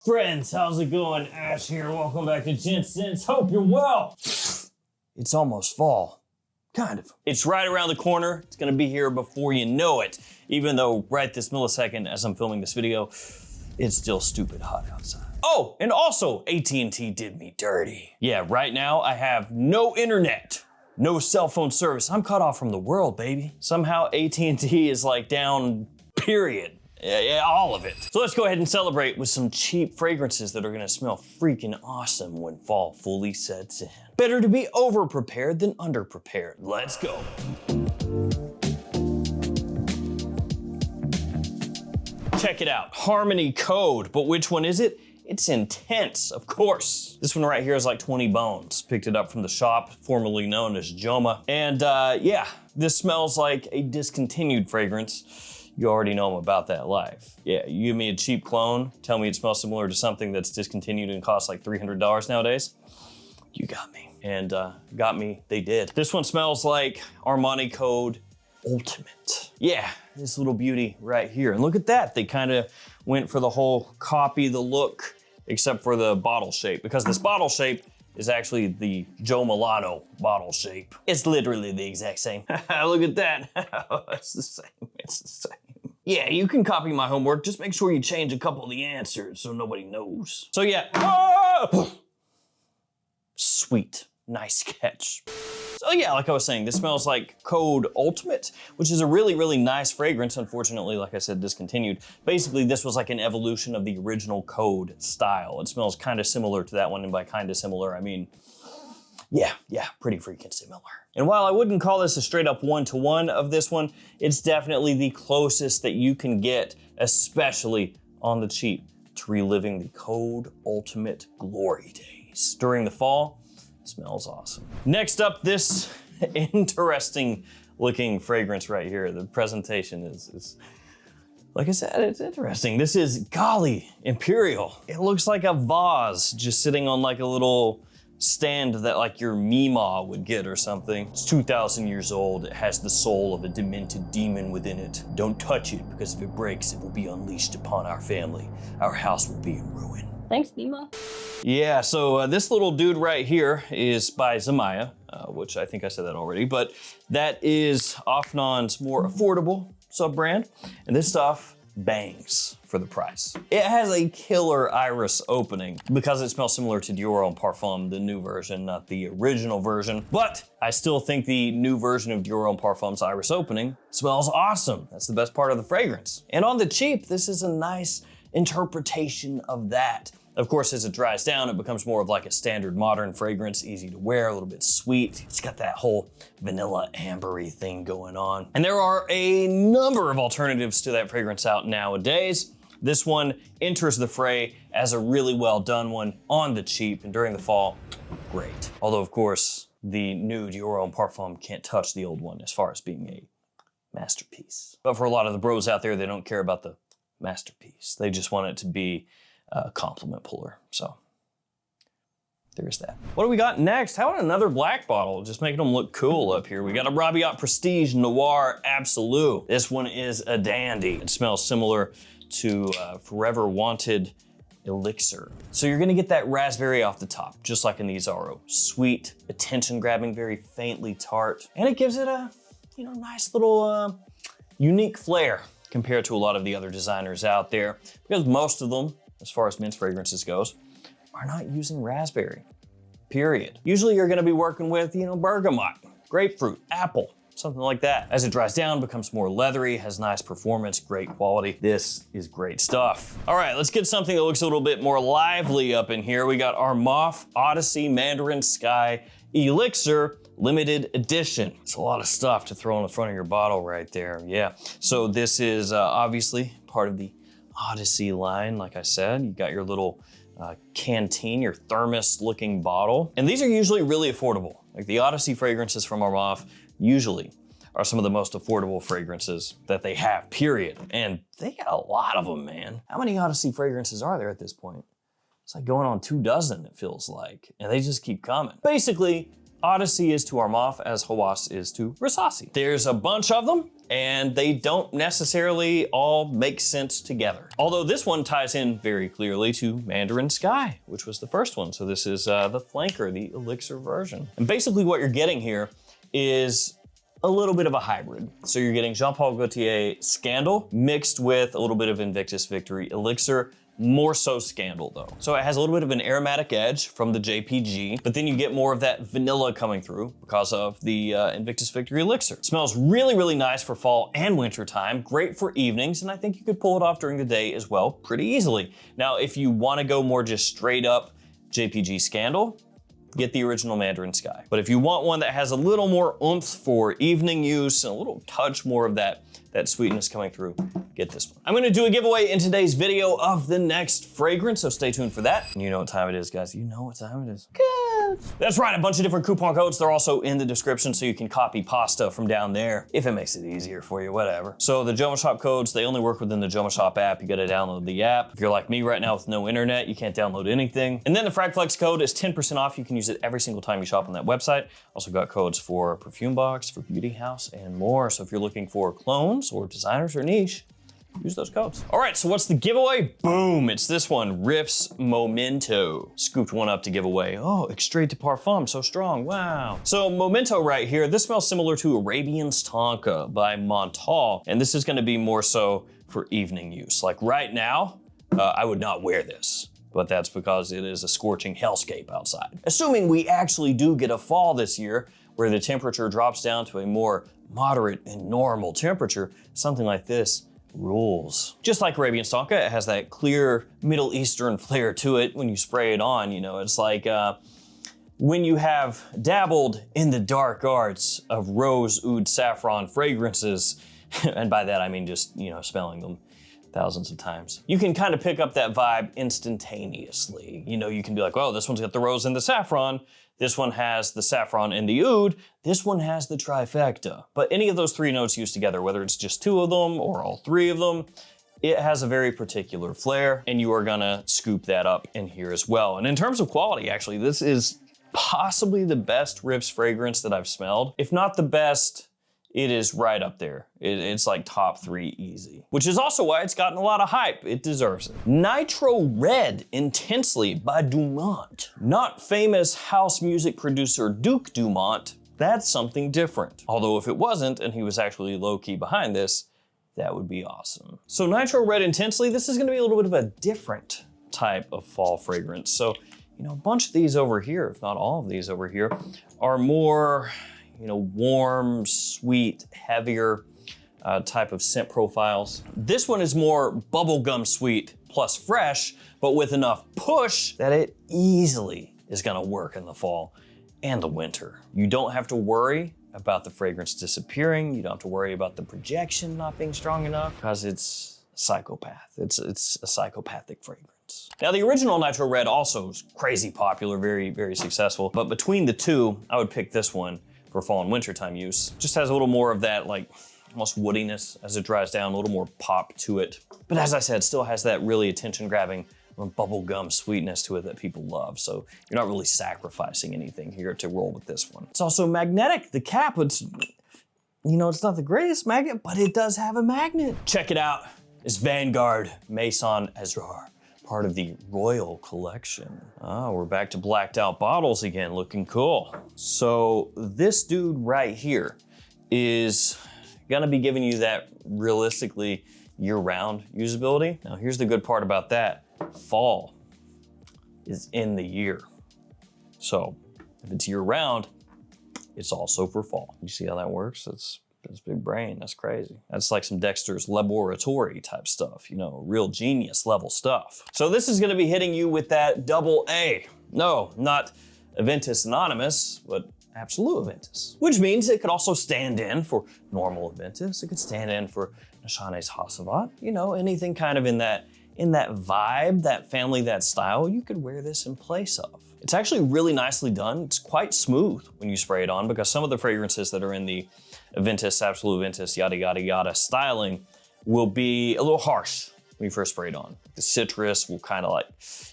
Friends, how's it going? Ash here. Welcome back to Gents. Hope you're well. It's almost fall. Kind of. It's right around the corner. It's gonna be here before you know it. Even though right this millisecond as I'm filming this video, it's still stupid hot outside. Oh, and also AT&T did me dirty. Yeah, right now I have no internet, no cell phone service. I'm cut off from the world, baby. Somehow AT&T is like down, period. Yeah, all of it. So let's go ahead and celebrate with some cheap fragrances that are gonna smell freaking awesome when fall fully sets in. Better to be over-prepared than under-prepared. Let's go. Check it out, Harmony Code, but which one is it? It's Intense, of course. This one right here is like 20 bones. Picked it up from the shop, formerly known as Joma. And yeah, this smells like a discontinued fragrance. You already know about that life. Yeah, you give me a cheap clone, tell me it smells similar to something that's discontinued and costs like $300 nowadays. You got me. And got me, they did. This one smells like Armani Code Ultimate. Yeah, this little beauty right here. And look at that, they kind of went for the whole copy the look, except for the bottle shape, because this bottle shape is actually the Joe Milano bottle shape. It's literally the exact same. Look at that. It's the same, it's the same. Yeah, you can copy my homework, just make sure you change a couple of the answers so nobody knows. So yeah, sweet, nice catch. So yeah, like I was saying, this smells like Code Ultimate, which is a really, really nice fragrance. Unfortunately, like I said, discontinued. Basically, this was like an evolution of the original Code style. It smells kind of similar to that one, and by kind of similar, I mean, yeah, pretty freaking similar. And while I wouldn't call this a straight up one-to-one of this one, it's definitely the closest that you can get, especially on the cheap, to reliving the Code Ultimate glory days. During the fall, smells awesome. Next up, this interesting looking fragrance right here. The presentation is, like I said, it's interesting. This is Ghali Imperial. It looks like a vase just sitting on like a little stand that like your Mima would get or something. It's 2,000 years old. It has the soul of a demented demon within it. Don't touch it, because if it breaks, it will be unleashed upon our family. Our house will be in ruin. Thanks, Mima. Yeah, so this little dude right here is by Zimaya, which I think I said that already, but that is Afnan's more affordable sub-brand, and this stuff bangs for the price. It has a killer iris opening because it smells similar to Dior Homme Parfum, the new version, not the original version, but I still think the new version of Dior Homme Parfum's iris opening smells awesome. That's the best part of the fragrance. And on the cheap, this is a nice interpretation of that. Of course, as it dries down, it becomes more of like a standard modern fragrance, easy to wear, a little bit sweet. It's got that whole vanilla ambery thing going on. And there are a number of alternatives to that fragrance out nowadays. This one enters the fray as a really well done one on the cheap, and during the fall, great. Although of course, the new Dior Homme Parfum can't touch the old one as far as being a masterpiece. But for a lot of the bros out there, they don't care about the masterpiece. They just want it to be a compliment puller. So there's that. What do we got next? How about another black bottle? Just making them look cool up here. We got Arobyat Prestige Noir Absolute. This one is a dandy. It smells similar to Forever Wanted Elixir. So you're gonna get that raspberry off the top, just like in these Aro. Sweet, attention grabbing, very faintly tart. And it gives it a, nice little unique flair compared to a lot of the other designers out there, because most of them, as far as men's fragrances goes, are not using raspberry, period. Usually you're gonna be working with, bergamot, grapefruit, apple, something like that. As it dries down, becomes more leathery, has nice performance, great quality. This is great stuff. All right, let's get something that looks a little bit more lively up in here. We got Armaf Odyssey Mandarin Sky Elixir Limited Edition. It's a lot of stuff to throw in the front of your bottle right there, yeah. So this is obviously part of the Odyssey line, like I said. You got your little canteen, your thermos looking bottle. And these are usually really affordable. Like the Odyssey fragrances from Armaf usually are some of the most affordable fragrances that they have, period. And they got a lot of them, man. How many Odyssey fragrances are there at this point? It's like going on 2 dozen, it feels like. And they just keep coming. Basically, Odyssey is to Armaf as Hawass is to Risasi. There's a bunch of them, and they don't necessarily all make sense together. Although this one ties in very clearly to Mandarin Sky, which was the first one. So this is the flanker, the elixir version. And basically what you're getting here is a little bit of a hybrid. So you're getting Jean-Paul Gaultier Scandal mixed with a little bit of Invictus Victory Elixir, more so Scandal though. So it has a little bit of an aromatic edge from the JPG, but then you get more of that vanilla coming through because of the Invictus Victory Elixir. It smells really, really nice for fall and winter time, great for evenings, and I think you could pull it off during the day as well pretty easily. Now, if you wanna go more just straight up JPG Scandal, get the original Mandarin Sky. But if you want one that has a little more oomph for evening use and a little touch more of that sweetness coming through, get this one. I'm gonna do a giveaway in today's video of the next fragrance, so stay tuned for that. And you know what time it is, guys. You know what time it is. Codes. That's right, a bunch of different coupon codes. They're also in the description, so you can copy pasta from down there if it makes it easier for you, whatever. So the JOMASHOP codes, they only work within the JOMASHOP app. You gotta download the app. If you're like me right now with no internet, you can't download anything. And then the FragFlex code is 10% off. You can use it every single time you shop on that website. Also got codes for Perfume Box, for Beauty House, and more. So if you're looking for clones or designers or niche, use those codes. All right, so what's the giveaway? Boom, it's this one, Riiffs Momento. Scooped one up to give away. Oh, Extrait de Parfum, so strong, wow. So Momento right here, this smells similar to Arabian's Tonka by Montal, and this is gonna be more so for evening use. Like right now, I would not wear this, but that's because it is a scorching hellscape outside. Assuming we actually do get a fall this year, where the temperature drops down to a more moderate and normal temperature, something like this rules. Just like Arabian Tonka, it has that clear Middle Eastern flair to it when you spray it on. You know, it's like when you have dabbled in the dark arts of rose, oud, saffron fragrances, and by that I mean just, you know, smelling them thousands of times. You can kind of pick up that vibe instantaneously. You know, you can be like, oh, this one's got the rose and the saffron. This one has the saffron and the oud. This one has the trifecta. But any of those three notes used together, whether it's just two of them or all three of them, it has a very particular flair, and you are gonna scoop that up in here as well. And in terms of quality, actually, this is possibly the best Riiffs fragrance that I've smelled. If not the best, it is right up there. It's like top 3 easy, which is also why it's gotten a lot of hype. It deserves it. Nitro Red Intensely by Dumont. Not famous house music producer Duke Dumont, that's something different. Although if it wasn't, and he was actually low-key behind this, that would be awesome. So Nitro Red Intensely, this is gonna be a little bit of a different type of fall fragrance. So, you know, a bunch of these over here, if not all of these over here, are more, you know, warm, sweet, heavier type of scent profiles. This one is more bubblegum sweet plus fresh, but with enough push that it easily is gonna work in the fall and the winter. You don't have to worry about the fragrance disappearing. You don't have to worry about the projection not being strong enough because it's a psychopath. It's a psychopathic fragrance. Now the original Nitro Red also is crazy popular, very, very successful. But between the two, I would pick this one for fall and wintertime use. Just has a little more of that like almost woodiness as it dries down, a little more pop to it. But as I said, still has that really attention grabbing bubblegum sweetness to it that people love. So you're not really sacrificing anything here to roll with this one. It's also magnetic. The cap, it's, you know, it's not the greatest magnet, but it does have a magnet. Check it out. It's Vanguard Maison Asrar, part of the Royal Collection. Oh, we're back to blacked out bottles again, looking cool. So this dude right here is gonna be giving you that realistically year-round usability. Now here's the good part about that. Fall is in the year. So if it's year-round, it's also for fall. You see how that works? That's big brain, that's crazy. That's like some Dexter's Laboratory type stuff, you know, real genius level stuff. So this is gonna be hitting you with that double A. No, not Aventus Anonymous, but Absolute Aventus. Which means it could also stand in for normal Aventus. It could stand in for Nishane's Hasavat. You know, anything kind of in that vibe, that family, that style, you could wear this in place of. It's actually really nicely done. It's quite smooth when you spray it on because some of the fragrances that are in the Aventus, Absolute Aventus, yada, yada, yada styling will be a little harsh when you first spray it on. The citrus will kind of like,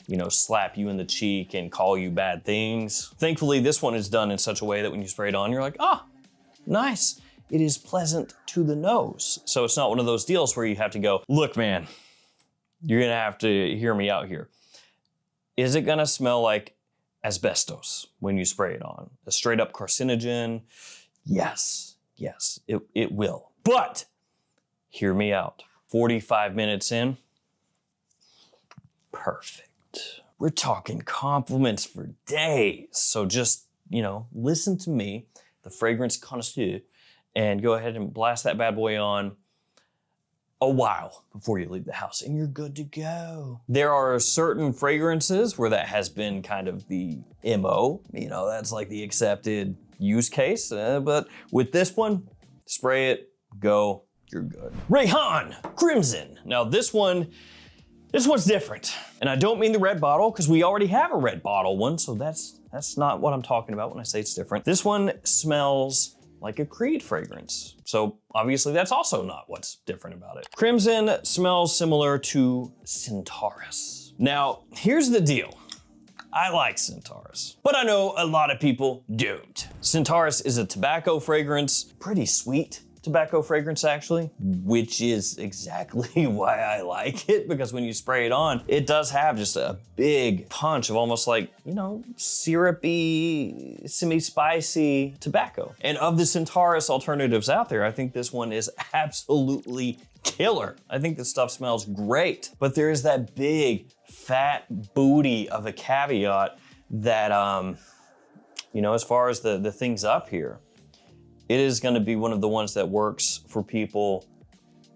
you know, slap you in the cheek and call you bad things. Thankfully, this one is done in such a way that when you spray it on, you're like, ah, nice. It is pleasant to the nose. So it's not one of those deals where you have to go, look, man, you're gonna have to hear me out here. Is it gonna smell like asbestos when you spray it on? A straight up carcinogen? Yes, it will. But hear me out. 45 minutes in, perfect. We're talking compliments for days. So just, you know, listen to me, the fragrance connoisseur, and go ahead and blast that bad boy on a while before you leave the house and you're good to go. There are certain fragrances where that has been kind of the MO, you know, that's like the accepted use case, but with this one, spray it, go, you're good. Rayhaan Crimson. Now this one's different. And I don't mean the red bottle because we already have a red bottle one, so that's not what I'm talking about when I say it's different. This one smells like a Creed fragrance. So obviously that's also not what's different about it. Crimson smells similar to Centaurus. Now, here's the deal. I like Centaurus, but I know a lot of people don't. Centaurus is a tobacco fragrance, pretty sweet tobacco fragrance actually, which is exactly why I like it, because when you spray it on, it does have just a big punch of almost like, you know, syrupy, semi-spicy tobacco. And of the Centaurus alternatives out there, I think this one is absolutely killer. I think this stuff smells great, but there is that big fat booty of a caveat that, you know, as far as the things up here, it is gonna be one of the ones that works for people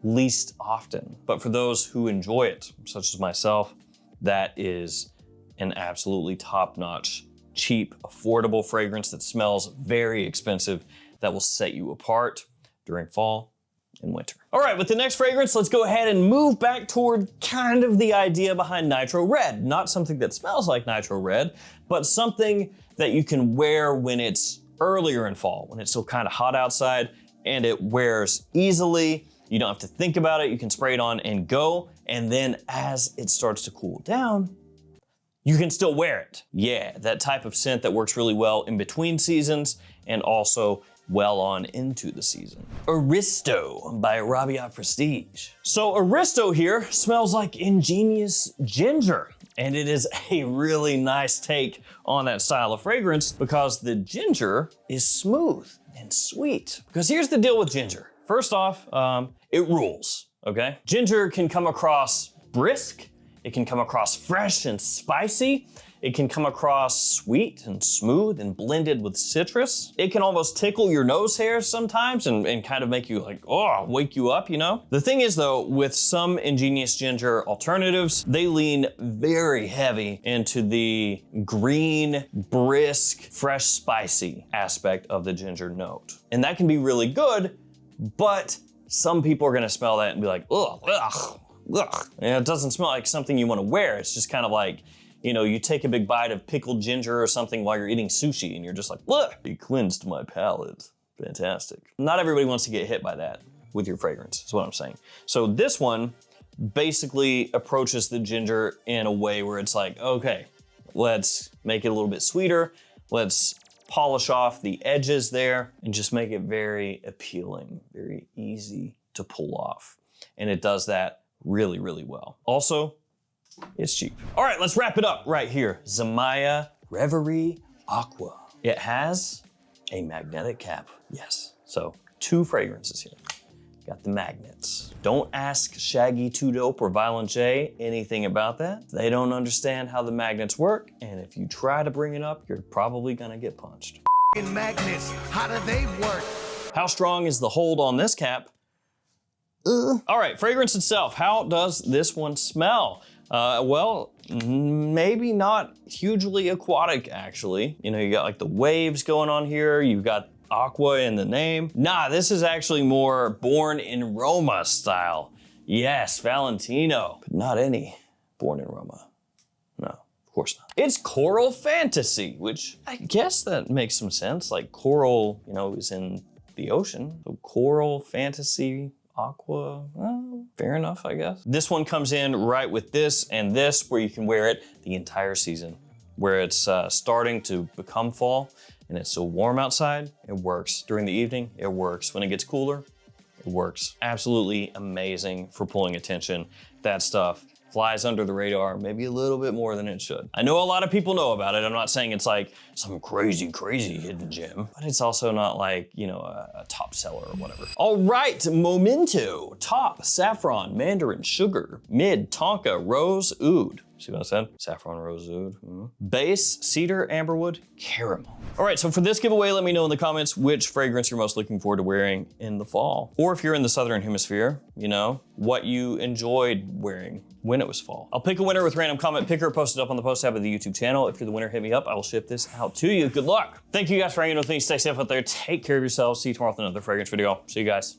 least often. But for those who enjoy it, such as myself, that is an absolutely top-notch, cheap, affordable fragrance that smells very expensive, that will set you apart during fall and winter. All right, with the next fragrance, let's go ahead and move back toward kind of the idea behind Nitro Red. Not something that smells like Nitro Red, but something that you can wear when it's earlier in fall, when it's still kind of hot outside and it wears easily. You don't have to think about it. You can spray it on and go. And then as it starts to cool down, you can still wear it. Yeah, that type of scent that works really well in between seasons and also well on into the season. Aristo by Arabiyat Prestige. So Aristo here smells like ingenious ginger. And it is a really nice take on that style of fragrance because the ginger is smooth and sweet. Because here's the deal with ginger. First off, it rules, okay? Ginger can come across brisk, it can come across fresh and spicy, it can come across sweet and smooth and blended with citrus. It can almost tickle your nose hairs sometimes and kind of make you like, oh, wake you up, you know? The thing is though, with some ingenious ginger alternatives, they lean very heavy into the green, brisk, fresh, spicy aspect of the ginger note. And that can be really good, but some people are gonna smell that and be like, ugh, ugh, ugh. And it doesn't smell like something you wanna wear. It's just kind of like, you know, you take a big bite of pickled ginger or something while you're eating sushi and you're just like, look, it cleansed my palate. Fantastic. Not everybody wants to get hit by that with your fragrance, is what I'm saying. So this one basically approaches the ginger in a way where it's like, okay, let's make it a little bit sweeter. Let's polish off the edges there and just make it very appealing, very easy to pull off. And it does that really, really well. Also, it's cheap. All right, let's wrap it up right here. Zimaya Reverie Aqua. It has a magnetic cap, yes. So 2 fragrances here. Got the magnets. Don't ask Shaggy 2 Dope or Violent J anything about that. They don't understand how the magnets work, and if you try to bring it up, you're probably gonna get punched. Magnets, how do they work? How strong is the hold on this cap? All right, fragrance itself. How does this one smell? Well, maybe not hugely aquatic, actually. You know, you got like the waves going on here. You've got Aqua in the name. Nah, this is actually more Born in Roma style. Yes, Valentino, but not any Born in Roma. No, of course not. It's Coral Fantasy, which I guess that makes some sense. Like coral, you know, is in the ocean. So Coral Fantasy, Aqua, well, fair enough, I guess. This one comes in right with this and this, where you can wear it the entire season. Where it's starting to become fall and it's so warm outside, it works. During the evening, it works. When it gets cooler, it works. Absolutely amazing for pulling attention. That stuff flies under the radar, maybe a little bit more than it should. I know a lot of people know about it. I'm not saying it's like some crazy hidden gem, but it's also not like, you know, a top seller or whatever. All right, Momento, top, saffron, mandarin, sugar, mid, tonka, rose, oud. See what I said? Saffron, rose, oud. Base, cedar, amberwood, caramel. All right, so for this giveaway, let me know in the comments which fragrance you're most looking forward to wearing in the fall. Or if you're in the Southern Hemisphere, you know, what you enjoyed wearing when it was fall. I'll pick a winner with random comment picker, post it up on the post tab of the YouTube channel. If you're the winner, hit me up. I will ship this out to you. Good luck. Thank you guys for hanging with me. Stay safe out there. Take care of yourselves. See you tomorrow with another fragrance video. See you guys.